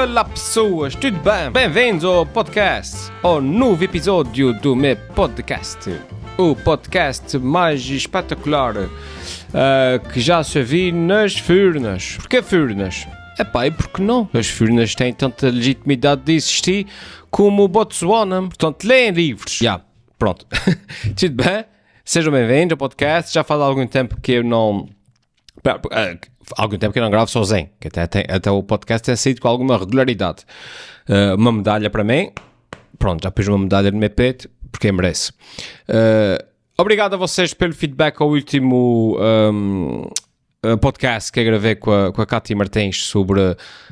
Olá pessoas, tudo bem? Bem-vindos ao podcast, ao novo episódio do meu podcast. O podcast mais espetacular que já se viu nas Furnas. Porquê Furnas? Epá, e porque não? As Furnas têm tanta legitimidade de existir como o Botsuana. Portanto, leem livros. Já, pronto. Tudo bem? Sejam bem-vindos ao podcast. Já faz algum tempo que eu não... algum tempo que eu não gravo sozinho, que até o podcast tem saído com alguma regularidade. Uma medalha para mim, pronto, já pus uma medalha no meu peito, porque eu mereço. Obrigado a vocês pelo feedback ao último podcast que eu gravei com a Cátia Martins sobre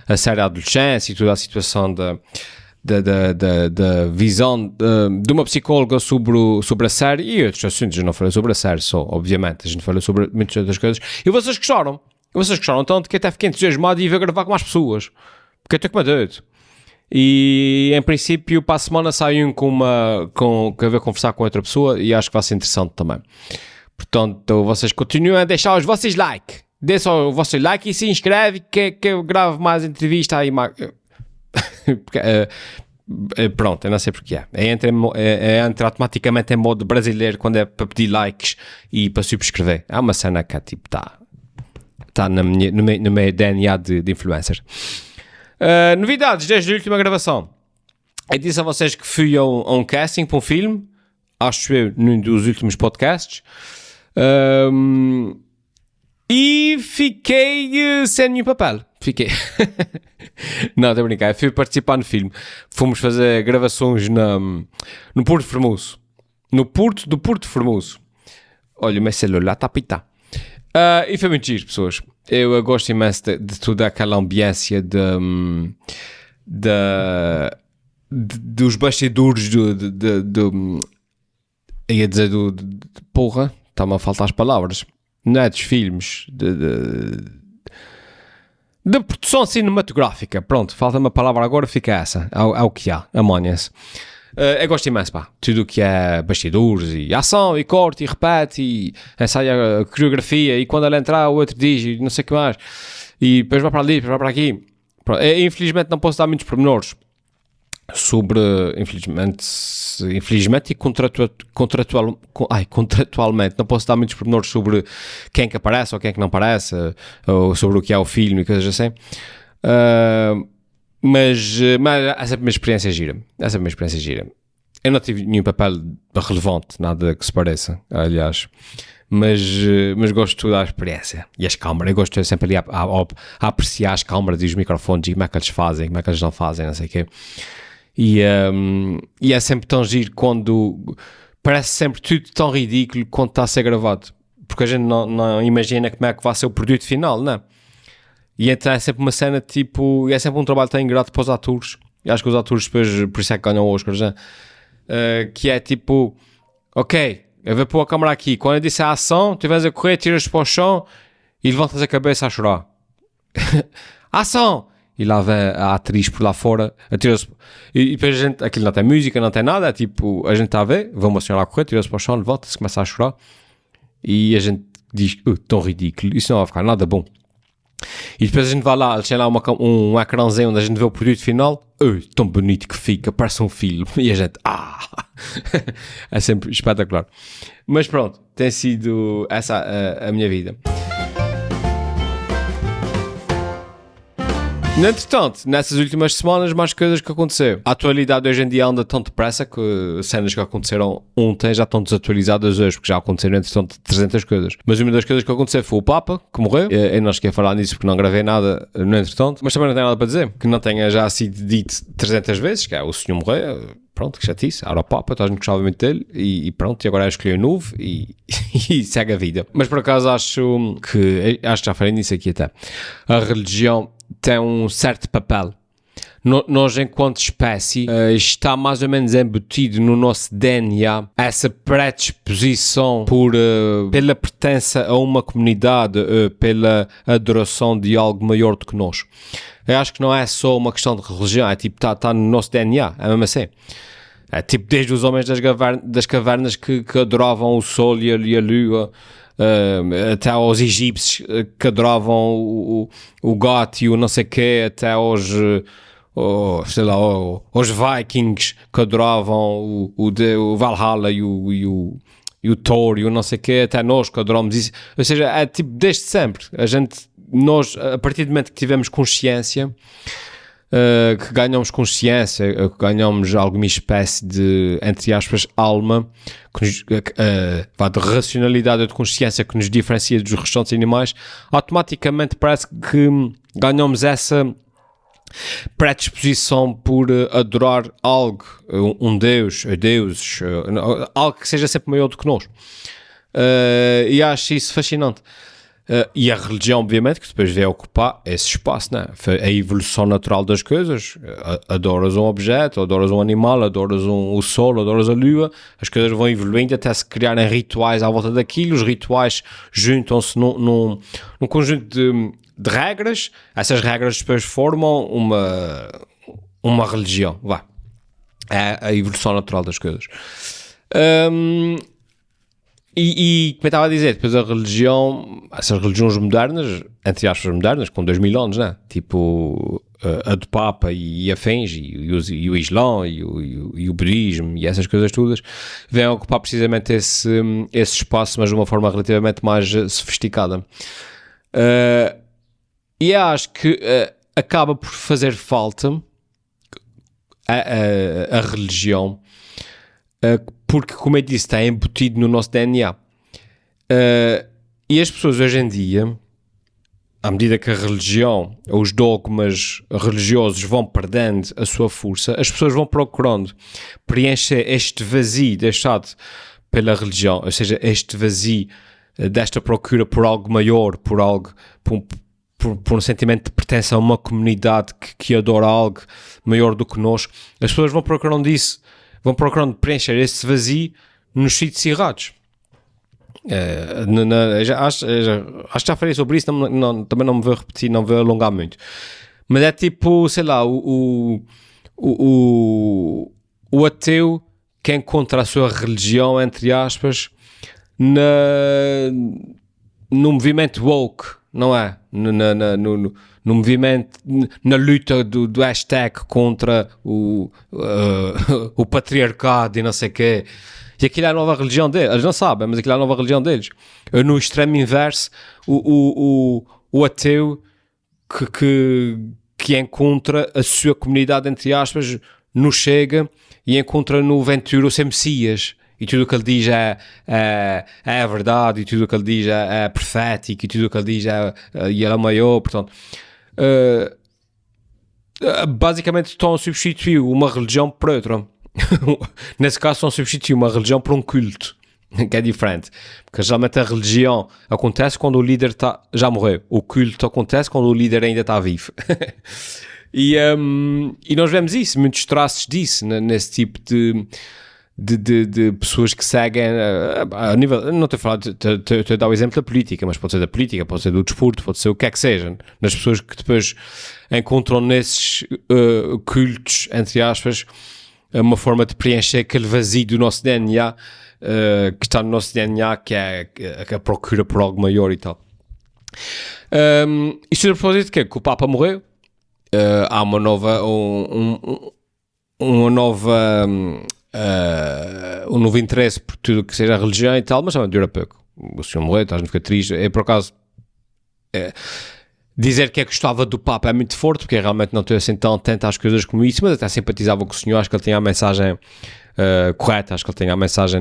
a série Adolescência e toda a situação da visão de uma psicóloga sobre a série e outros assuntos. Eu não falei sobre a série só, obviamente, a gente falou sobre muitas outras coisas e vocês gostaram tanto que até fiquei entusiasmado e ia gravar com mais pessoas, porque eu estou com uma doido. E em princípio para a semana saio que eu vou conversar com outra pessoa e acho que vai ser interessante também. Portanto, vocês continuem a deixar os vossos like, dê só o vosso like e se inscreve que eu gravo mais entrevista aí mais... pronto, eu não sei porque entra automaticamente em modo brasileiro quando é para pedir likes e para subscrever. É uma cena que tipo está no meu DNA de influencer. Novidades desde a última gravação. Eu disse a vocês que fui a um casting para um filme, acho eu, num dos últimos podcasts, e fiquei sem nenhum papel. Fiquei. Não, estou a brincar. Eu fui participar no filme. Fomos fazer gravações no Porto Formoso. No Porto do Porto Formoso. Olha, o meu celular está a pitar. E foi muito giro, pessoas. Eu gosto imenso de toda aquela ambiência dos bastidores ia dizer porra, está-me a faltar as palavras. Não é dos filmes, da produção cinematográfica. Pronto, falta-me a palavra agora, fica essa. É o que há, amanhã-se. Eu gosto imenso, pá. Tudo o que é bastidores e ação e corte e repete e ensaia a coreografia e quando ela entrar o outro diz e não sei o que mais. E depois vai para ali, depois vai para aqui. Pronto. Infelizmente não posso dar muitos pormenores sobre, infelizmente e contratualmente não posso dar muitos pormenores sobre quem que aparece ou quem que não aparece ou sobre o que é o filme e coisas assim, mas essa é a minha experiência gira. Eu não tive nenhum papel relevante, nada que se pareça, aliás, mas gosto da experiência e as câmaras. Eu gosto sempre ali a apreciar as câmaras e os microfones e como é que eles fazem, como é que eles não fazem, não sei o quê. E é sempre tão giro quando parece sempre tudo tão ridículo quando está a ser gravado, porque a gente não imagina como é que vai ser o produto final, não é? E então é sempre uma cena tipo, é sempre um trabalho tão ingrato para os atores, e acho que os atores depois por isso é que ganham Oscars, né? Que é tipo, ok, eu vou pôr a câmera aqui, quando eu disse a ação, tu vais a correr, tiras para o chão e levantas a cabeça a chorar. Ação! E lá vem a atriz por lá fora, atira-se, e depois a gente, aquilo não tem música, não tem nada, é tipo, a gente está a ver, vamos a senhora a correr, tira-se para o chão, levanta-se, começa a chorar, e a gente diz, tão ridículo, isso não vai ficar nada bom. E depois a gente vai lá, tem lá um ecrãzinho onde a gente vê o produto final, tão bonito que fica, parece um filme, e a gente, é sempre espetacular. Mas pronto, tem sido essa a minha vida. No entretanto, nessas últimas semanas, mais coisas que aconteceram. A atualidade hoje em dia anda tão depressa que cenas que aconteceram ontem já estão desatualizadas hoje, porque já aconteceram, entretanto, 300 coisas. Mas uma das coisas que aconteceu foi o Papa, que morreu. Eu não cheguei a falar nisso porque não gravei nada no entretanto, mas também não tenho nada para dizer, que não tenha já sido dito 300 vezes, que é o senhor morreu, pronto, que chatice, era o Papa, toda a gente gostava muito dele, e pronto, e agora escolhi um novo e segue a vida. Mas por acaso acho que já falei nisso aqui até, a religião tem um certo papel. Nós, enquanto espécie, está mais ou menos embutido no nosso DNA essa predisposição pela pertença a uma comunidade, pela adoração de algo maior do que nós. Eu acho que não é só uma questão de religião, é tipo, está no nosso DNA, é mesmo assim. É tipo desde os homens das cavernas que adoravam o sol e a lua, até aos egípcios que adoravam o gato e o não sei quê, até aos sei lá, os Vikings que adoravam o Valhalla e o Thor e o não sei o quê, até nós que adoramos isso. Ou seja, é tipo, desde sempre, nós, a partir do momento que tivemos consciência, que ganhamos consciência, que ganhamos alguma espécie de, entre aspas, alma, de racionalidade ou de consciência que nos diferencia dos restantes animais, automaticamente parece que ganhamos essa predisposição por adorar algo, um Deus, deuses, algo que seja sempre maior do que nós. E acho isso fascinante. E a religião, obviamente, que depois veio ocupar esse espaço, né? Foi a evolução natural das coisas. Adoras um objeto, adoras um animal, adoras o sol, adoras a lua, as coisas vão evoluindo até se criarem rituais à volta daquilo. Os rituais juntam-se num conjunto de regras. Essas regras depois formam uma religião. É a evolução natural das coisas. E como eu estava a dizer, depois a religião, essas religiões modernas, entre aspas modernas, com 2000 anos, né? Tipo a do Papa e afins, e o Islão e o budismo e essas coisas todas, vêm ocupar precisamente esse espaço, mas de uma forma relativamente mais sofisticada. E acho que acaba por fazer falta a religião, porque, como eu disse, está embutido no nosso DNA. E as pessoas hoje em dia, à medida que a religião, os dogmas religiosos vão perdendo a sua força, as pessoas vão procurando preencher este vazio deixado pela religião, ou seja, este vazio desta procura por algo maior, por um sentimento de pertença a uma comunidade que adora algo maior do que nós. As pessoas vão procurando isso, vão procurando preencher esse vazio nos sítios errados. Acho que já falei sobre isso, também não me vou repetir, não vou alongar muito. Mas é tipo, sei lá, o ateu que encontra a sua religião, entre aspas, no movimento woke, não é? No movimento, na luta do hashtag contra o patriarcado e não sei o quê. E aquilo é a nova religião deles. Eles não sabem, mas aquilo é a nova religião deles. No extremo inverso, o ateu que encontra a sua comunidade, entre aspas, no Chega e encontra no Ventura o seu Messias. E tudo o que ele diz é a verdade, e tudo o que ele diz é profético, e tudo o que ele diz e ele é maior. Portanto, basicamente estão a substituir uma religião por outra. Nesse caso estão a substituir uma religião por um culto, que é diferente, porque geralmente a religião acontece quando o líder já morreu, o culto acontece quando o líder ainda está vivo. E nós vemos isso, muitos traços disso nesse tipo de pessoas que seguem a nível, não estou a falar, estou a dar o exemplo da política, mas pode ser da política, pode ser do desporto, pode ser o que é que seja, nas pessoas que depois encontram nesses cultos, entre aspas, uma forma de preencher aquele vazio do nosso DNA, que está no nosso DNA, que é a procura por algo maior e tal. Isto é a propósito de quê? Que o Papa morreu, há um novo interesse por tudo que seja a religião e tal, mas também dura pouco. O senhor morreu, estás a ficar triste. Por acaso, dizer que gostava do Papa é muito forte, porque eu realmente não estou assim tão atento às coisas como isso, mas até simpatizava com o senhor. Acho que ele tinha a mensagem correta, acho que ele tinha a mensagem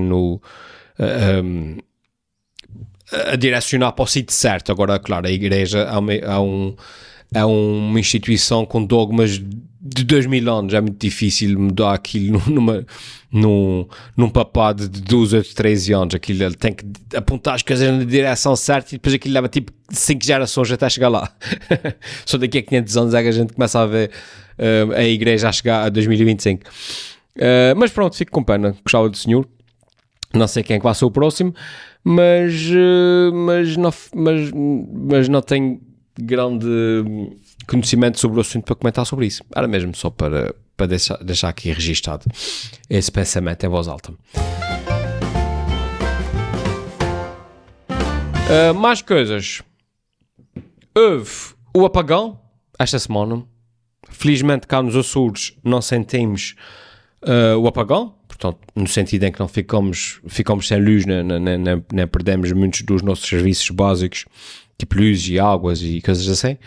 a direcionar para o sítio certo. Agora, claro, a igreja é uma instituição com dogmas de 2000 anos, é muito difícil mudar aquilo num papado de 12 ou 13 anos. Aquilo, ele tem que apontar as coisas na direção certa e depois aquilo leva tipo 5 gerações até chegar lá. Só daqui a 500 anos é que a gente começa a ver a igreja a chegar a 2025. Mas pronto, fico com pena, gostava do senhor, não sei quem é que vai ser o próximo, mas não tenho grande conhecimento sobre o assunto para comentar sobre isso. Era mesmo só para deixar aqui registado esse pensamento em voz alta. Mais coisas. Houve o apagão esta semana. Felizmente cá nos Açores não sentimos o apagão, portanto, no sentido em que não ficamos sem luz, nem perdemos muitos dos nossos serviços básicos, tipo luz e águas e coisas assim.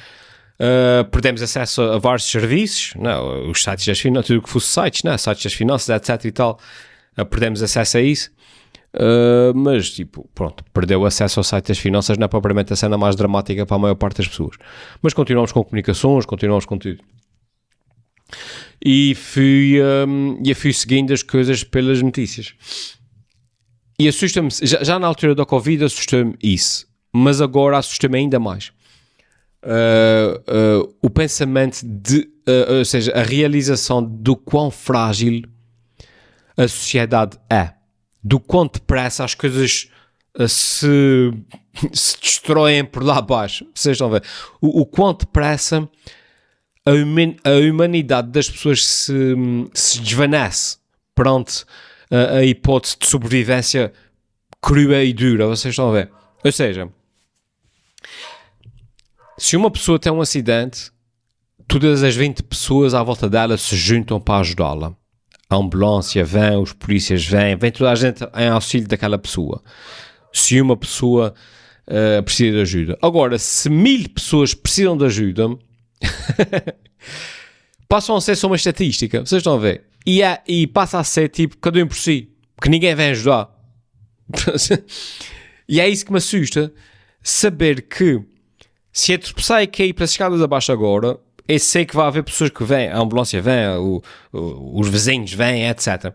Perdemos acesso a vários serviços, não, os sites das finanças, tudo o que fosse sites, não, sites das finanças, etc e tal, perdemos acesso a isso. Mas tipo, pronto, perdeu acesso ao site das finanças não é propriamente a cena mais dramática para a maior parte das pessoas, mas continuamos com comunicações, continuamos com tudo. E fui seguindo as coisas pelas notícias e assusta-me, já na altura da Covid assusta-me isso, mas agora assusta-me ainda mais o pensamento ou seja, a realização do quão frágil a sociedade é, do quão depressa as coisas se destroem por lá abaixo. Vocês estão a ver o quão depressa a humanidade das pessoas se desvanece perante a hipótese de sobrevivência crua e dura. Vocês estão a ver? Ou seja, se uma pessoa tem um acidente, todas as 20 pessoas à volta dela se juntam para ajudá-la. A ambulância vem, os polícias vem toda a gente em auxílio daquela pessoa. Se uma pessoa precisa de ajuda. Agora, se 1000 pessoas precisam de ajuda, passam a ser só uma estatística. Vocês estão a ver? E passa a ser tipo cada um por si, porque ninguém vem ajudar. E é isso que me assusta, saber que se eu tropeçar e cair pelas escadas abaixo agora, eu sei que vai haver pessoas que vêm, a ambulância vem, os vizinhos vêm, etc.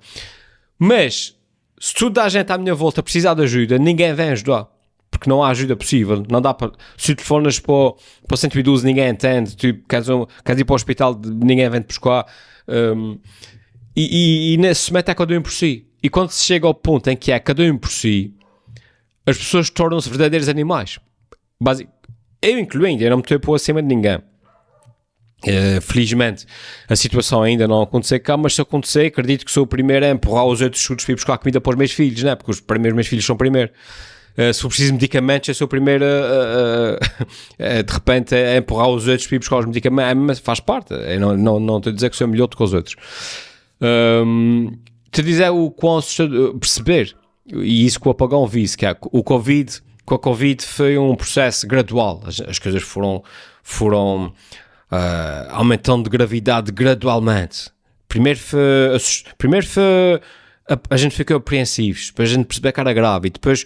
Mas se toda a gente à minha volta precisar de ajuda, ninguém vem ajudar, porque não há ajuda possível. Não dá para, se telefonas para o 112 ninguém entende, tu queres ir para o hospital, ninguém vem te buscar, e nesse momento é cada um por si. E quando se chega ao ponto em que é cada um por si, as pessoas tornam-se verdadeiros animais. Eu incluindo, eu não me estou a pôr acima de ninguém. Felizmente a situação ainda não aconteceu cá, mas se acontecer, acredito que sou o primeiro a empurrar os outros surdos para ir buscar comida para os meus filhos, né? Porque os meus filhos são primeiro. Se for preciso medicamentos, eu sou o primeiro de repente a empurrar os outros para ir buscar os medicamentos. Faz parte, eu não estou a dizer que sou melhor do que os outros. Te dizer o quão perceber, e isso que o apagão visse, que é com a Covid foi um processo gradual. As coisas foram aumentando de gravidade gradualmente. Primeiro foi a gente ficou apreensivos, depois a gente percebeu que era grave, e depois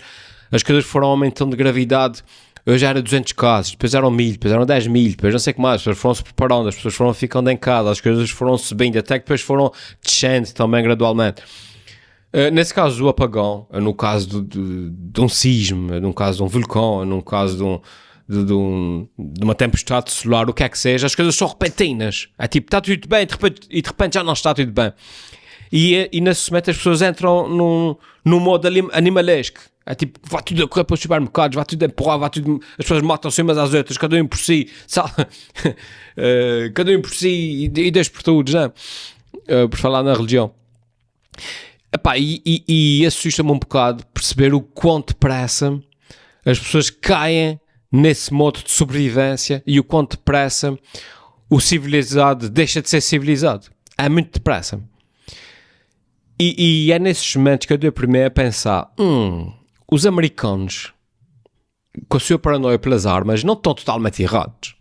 as coisas foram aumentando de gravidade. Hoje era 200 casos, depois eram 1000, depois eram 10.000, depois não sei o que mais. As pessoas foram se preparando, as pessoas foram ficando em casa, as coisas foram subindo, até que depois foram descendo também gradualmente. Nesse caso do apagão, no caso de um sismo, no caso de um vulcão, no caso de uma tempestade solar, o que é que seja, as coisas são repentinas. É tipo, está tudo bem e de repente já não está tudo bem. E nesse momento as pessoas entram num modo animalesco. É tipo, vai tudo a correr para os supermercados, vai tudo a empurrar, as pessoas matam-se umas às outras, cada um por si, sabe? Cada um por si e Deus por todos, né? Por falar na religião. Epá, e assusta-me um bocado perceber o quão depressa as pessoas caem nesse modo de sobrevivência e o quão depressa o civilizado deixa de ser civilizado. É muito depressa. E é nesses momentos que eu dei primeiro a pensar, os americanos, com a sua paranoia pelas armas, não estão totalmente errados.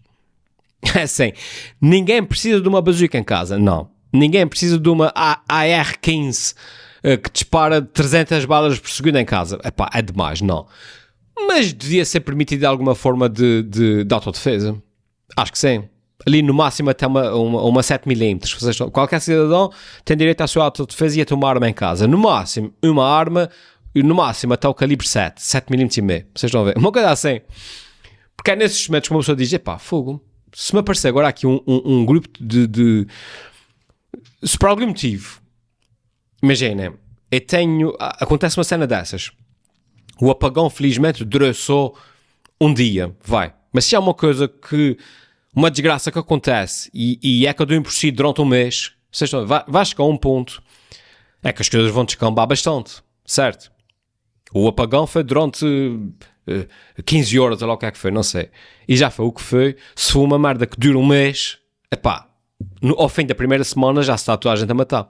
É assim, ninguém precisa de uma bazuca em casa, não. Ninguém precisa de uma AR-15 que dispara 300 balas por segundo em casa. Epá, é demais, não. Mas devia ser permitido alguma forma de autodefesa. Acho que sim. Ali no máximo até uma 7mm. Qualquer cidadão tem direito à sua autodefesa e a ter uma arma em casa. No máximo, uma arma, no máximo até o calibre 7mm e meio. Vocês estão a ver? Uma coisa assim. Porque é nesses momentos que uma pessoa diz, epá, fogo. Se me aparecer agora aqui um grupo de... Se por algum motivo, imaginem, acontece uma cena dessas. O apagão, felizmente, durou só um dia, vai. Mas se há uma coisa que... Uma desgraça que acontece e é cada um por si durante um mês, vai chegar a um ponto, é que as coisas vão descambar bastante, certo? O apagão foi durante 15 horas, ou lá o que é que foi, não sei. E já foi o que foi. Se for uma merda que dura um mês, epá, ao fim da primeira semana já está toda a gente a matar.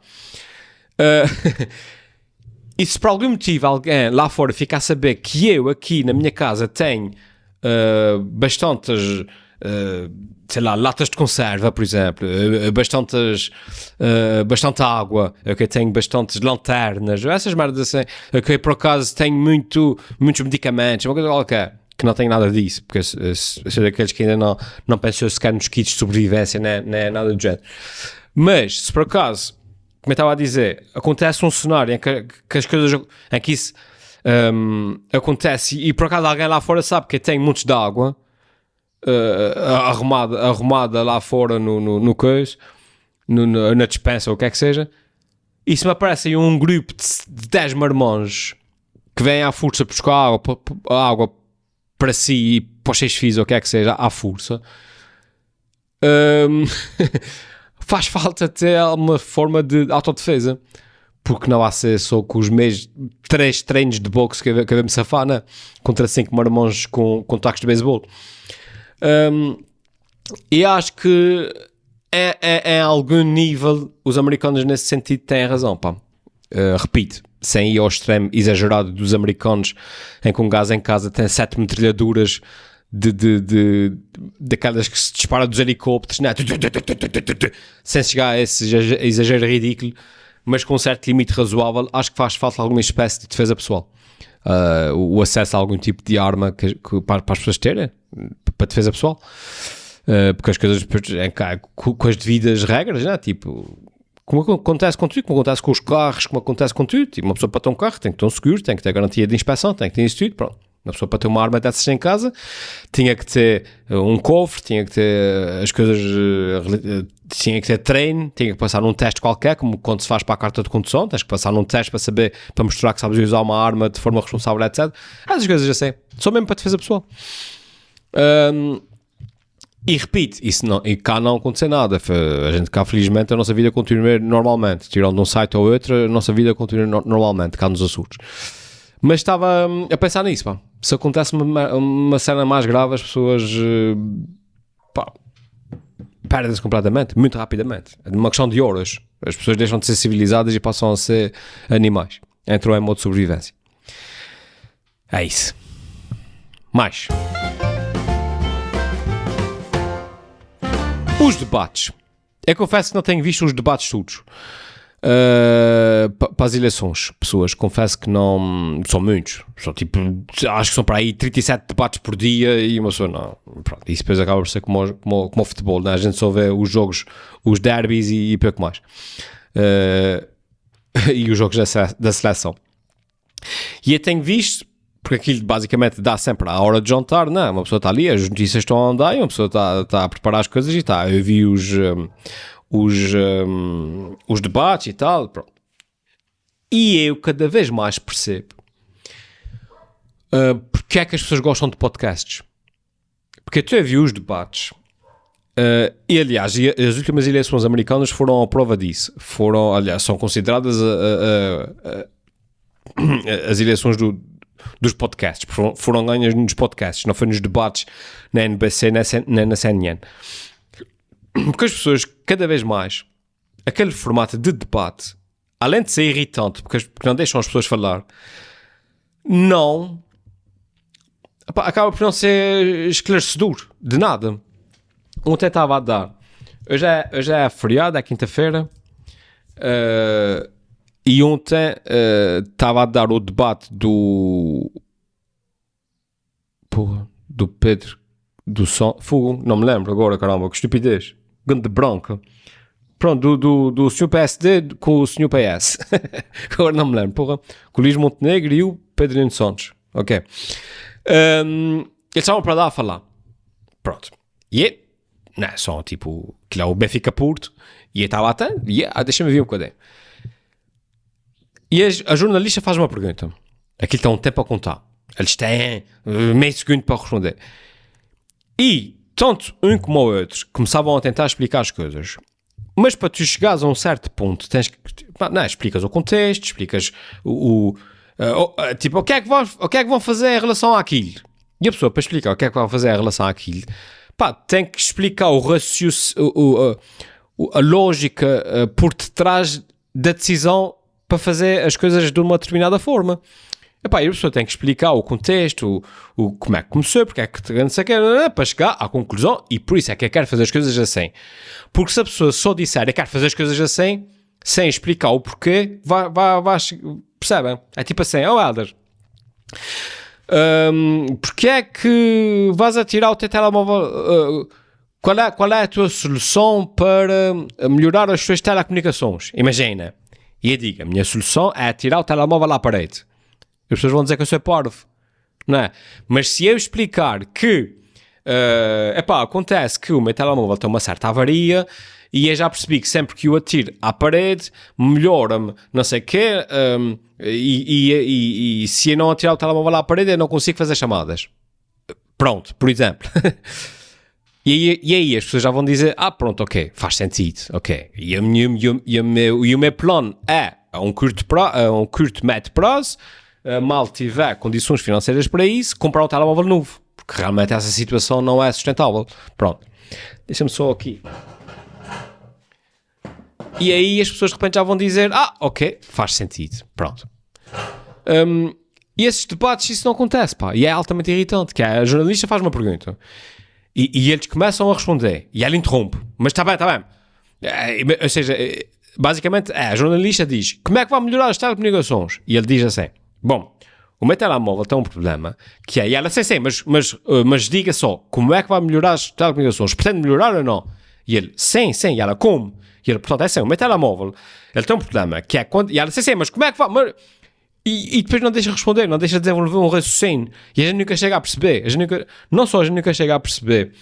E se por algum motivo alguém lá fora fica a saber que eu aqui na minha casa tenho bastantes, sei lá, latas de conserva, por exemplo, bastante água, que tenho bastantes lanternas, essas merdas assim, que por acaso tenho muitos medicamentos, uma coisa qualquer, que não tenho nada disso, porque eu sou daqueles que ainda não pensam sequer nos kits de sobrevivência, nem nada do género. Mas, se por acaso, como eu estava a dizer, acontece um cenário em que as coisas, em que isso acontece e por acaso alguém lá fora sabe que tem montes de água arrumada lá fora no coisa, na despensa ou o que é que seja, e se me aparece aí um grupo de 10 marmões que vêm à força buscar água para si e para os 6 filhos ou o que é que seja, à força, faz falta ter uma forma de autodefesa, porque não há ser só com os meus 3 treinos de boxe que eu me safar, né? Contra 5 marmões com tacos de beisebol. E acho que em algum nível os americanos nesse sentido têm razão, pá. Repito, sem ir ao extremo exagerado dos americanos em que um gajo em casa tem 7 metralhadoras daquelas que se dispara dos helicópteros, né? Sem chegar a esse exagero ridículo, mas com um certo limite razoável. Acho que faz falta alguma espécie de defesa pessoal, o acesso a algum tipo de arma para as pessoas terem, para defesa pessoal, porque as coisas com as devidas regras, né? Tipo, como acontece com tudo, como acontece com os carros, como acontece com tudo. Tipo, uma pessoa para ter um carro tem que ter um seguro, tem que ter garantia de inspeção, tem que ter isso tudo, pronto. Uma pessoa para ter uma arma dessas em casa tinha que ter um cofre, tinha que ter as coisas, tinha que ter treino, tinha que passar num teste qualquer, como quando se faz para a carta de condução, tens que passar num teste para mostrar que sabes usar uma arma de forma responsável, etc. Essas coisas assim, só mesmo para defesa pessoal. E repito, e cá não aconteceu nada. A gente cá, felizmente, a nossa vida continua normalmente. Tirando de um site ou outro, a nossa vida continua normalmente, cá nos Açores. Mas estava a pensar nisso, pá. Se acontece uma cena mais grave, as pessoas perdem-se completamente, muito rapidamente. É uma questão de horas. As pessoas deixam de ser civilizadas e passam a ser animais. Entram em modo de sobrevivência. É isso. Mais. Os debates. Eu confesso que não tenho visto os debates todos. Para as eleições, pessoas, confesso que não são muitos, são tipo, acho que são para aí 37 debates por dia e uma pessoa não, pronto, isso depois acaba por ser como o futebol, né? A gente só vê os jogos, os derbys e pouco mais, e os jogos da seleção. E eu tenho visto, porque aquilo basicamente dá sempre à hora de jantar, não? Uma pessoa está ali, as notícias estão a andar e uma pessoa está a preparar as coisas e está, eu vi os debates e tal, pronto. E eu cada vez mais percebo porque é que as pessoas gostam de podcasts. Porque eu vi os debates e, aliás, as últimas eleições americanas foram a prova disso. Aliás, são consideradas as eleições dos podcasts. Foram ganhas nos podcasts, não foi nos debates na NBC nem na CNN. Porque as pessoas, cada vez mais, aquele formato de debate, além de ser irritante, porque não deixam as pessoas falar, acaba por não ser esclarecedor de nada. Ontem estava a dar, hoje é feriado, é quinta-feira, e ontem estava a dar o debate do Pedro do Fogo, não me lembro agora, caramba, que estupidez, grande branca. Pronto, do Sr. PSD com o Sr. PS. Agora não me lembro, porra. Com o Luís Montenegro e o Pedrinho Santos. Ok. Eles estavam para lá a falar. Pronto. E não, só tipo, que lá o Benfica Porto. E eu estava até, deixa-me ver um bocadinho. E a jornalista faz uma pergunta. Aquilo está um tempo a contar. Eles têm meio segundo para responder. E tanto um como o outro começavam a tentar explicar as coisas. Mas para tu chegares a um certo ponto, tens que... explicas o contexto, explicas tipo, o que é que vão fazer em relação àquilo. E a pessoa, para explicar o que é que vão fazer em relação àquilo, tem que explicar o a lógica por detrás da decisão para fazer as coisas de uma determinada forma. Epá, e a pessoa tem que explicar o contexto, como é que começou, porque é que não sei o que, para chegar à conclusão, e por isso é que eu quero fazer as coisas assim. Porque se a pessoa só disser eu quero fazer as coisas assim, sem explicar o porquê, percebem? É tipo assim, Helder, porque é que vais a tirar o teu telemóvel? Qual é a tua solução para melhorar as suas telecomunicações? Imagina, e eu digo, a minha solução é tirar o telemóvel à parede. As pessoas vão dizer que eu sou parvo, não é? Mas se eu explicar que acontece que o meu telemóvel tem uma certa avaria e eu já percebi que sempre que o atiro à parede melhora-me não sei o quê, e se eu não atirar o telemóvel à parede eu não consigo fazer chamadas. Pronto, por exemplo. E aí as pessoas já vão dizer, pronto, ok, faz sentido, ok. E o meu plano é a um curto médio prazo, mal tiver condições financeiras para isso, comprar um telemóvel novo, porque realmente essa situação não é sustentável. Pronto, deixa-me só aqui. E aí as pessoas de repente já vão dizer, ok, faz sentido, pronto. E esses debates, isso não acontece, pá, e é altamente irritante, que a jornalista faz uma pergunta, e eles começam a responder, e ela interrompe, mas está bem. Ou seja, basicamente, a jornalista diz, como é que vai melhorar as telecomunicações? E ele diz assim, bom, o meu telemóvel tem um problema, que é, e ela, sim, mas diga só, como é que vai melhorar as telecomunicações? Pretende melhorar ou não? E ele, sim, e ela, como? E ele, portanto, é assim, o meu telemóvel, ele tem um problema, que é quando, e ela, sim, mas como é que vai? E depois não deixa responder, não deixa desenvolver um raciocínio, e a gente nunca chega a perceber, não só a gente nunca chega a perceber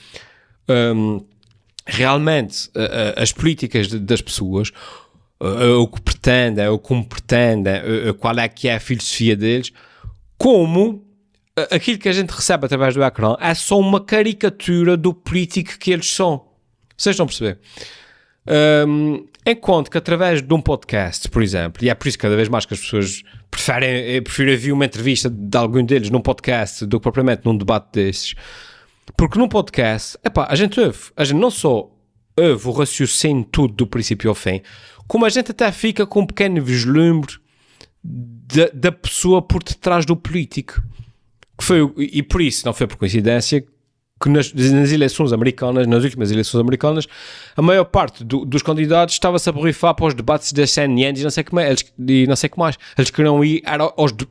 realmente as políticas das pessoas, o que pretendem, ou como pretendem, qual é que é a filosofia deles, como aquilo que a gente recebe através do ecrã é só uma caricatura do político que eles são. Vocês estão a perceber? Enquanto que através de um podcast, por exemplo, e é por isso que cada vez mais que as pessoas preferem ouvir uma entrevista de algum deles num podcast do que propriamente num debate desses, porque num podcast, a gente não só ouve o raciocínio tudo do princípio ao fim, como a gente até fica com um pequeno vislumbre da pessoa por detrás do político. E por isso, não foi por coincidência, que nas eleições americanas, nas últimas eleições americanas, a maior parte dos candidatos estava-se a borrifar para os debates das CNN e não sei o que mais. Eles queriam ir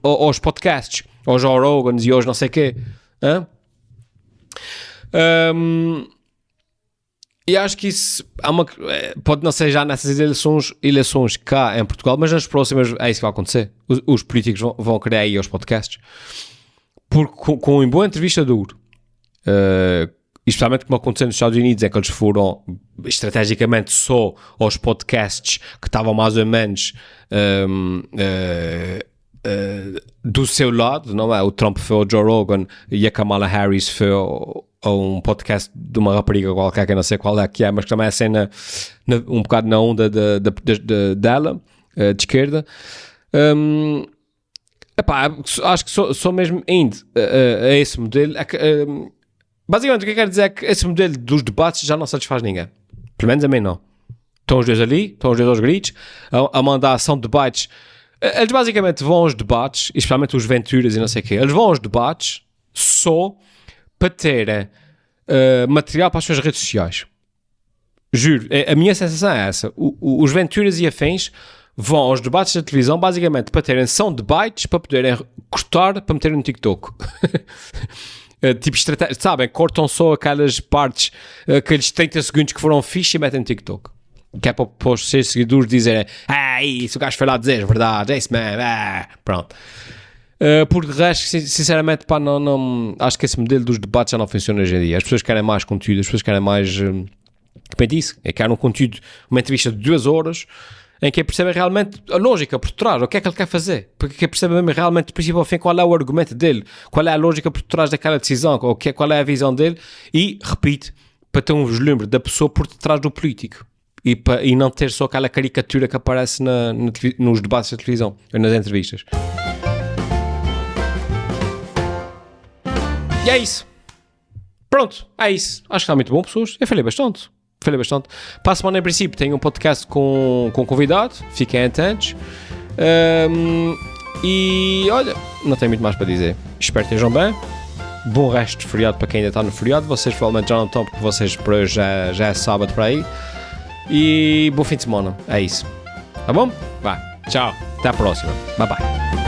aos podcasts, aos Joe Rogans e aos não sei o quê. E acho que isso pode não ser já nessas eleições cá em Portugal, mas nas próximas é isso que vai acontecer. Os políticos vão querer ir aos podcasts, porque com um bom entrevistador, especialmente como aconteceu nos Estados Unidos, é que eles foram estrategicamente só aos podcasts que estavam mais ou menos do seu lado, não é? O Trump foi ao Joe Rogan e a Kamala Harris foi a um podcast de uma rapariga qualquer, que eu não sei qual é que é, mas que também é assim um bocado na onda dela, de esquerda. Acho que só mesmo indo a esse modelo, basicamente o que eu quero dizer é que esse modelo dos debates já não satisfaz ninguém, pelo menos a mim não. Estão os dois ali, estão os dois aos gritos a mandar, são debates. Eles basicamente vão aos debates, especialmente os Venturas e não sei o quê, eles vão aos debates só para terem material para as suas redes sociais. Juro, a minha sensação é essa. Os Venturas e afins vão aos debates da televisão basicamente para terem debates para poderem cortar para meterem no TikTok. Tipo estratégia, sabem, cortam só aquelas partes, aqueles 30 segundos que foram fixe e metem no TikTok. Que é para os seus seguidores dizerem isso o gajo foi lá dizer, verdade, é isso mesmo, pronto. Por de resto, sinceramente, não, acho que esse modelo dos debates já não funciona hoje em dia. As pessoas querem mais conteúdo, as pessoas querem mais, depende disso, querem um conteúdo, uma entrevista de 2 horas, em que percebem realmente a lógica por trás, o que é que ele quer fazer, porque percebem realmente, do princípio ao fim, qual é o argumento dele, qual é a lógica por trás daquela decisão, qual é a visão dele, e, repito, para ter um vislumbre da pessoa por detrás do político. E não ter só aquela caricatura que aparece nos debates da televisão, ou nas entrevistas. E é isso. Pronto, é isso. Acho que está muito bom, pessoas. Eu falei bastante. falei bastante. Para a semana, em princípio, tenho um podcast com convidado, fiquem atentos. E olha, não tenho muito mais para dizer. Espero que estejam bem. Bom resto de feriado para quem ainda está no feriado. Vocês provavelmente já não estão, porque vocês por hoje já é sábado para aí. E bom fim de semana. É isso. Tá bom? Vá. Tchau. Até a próxima. Bye bye.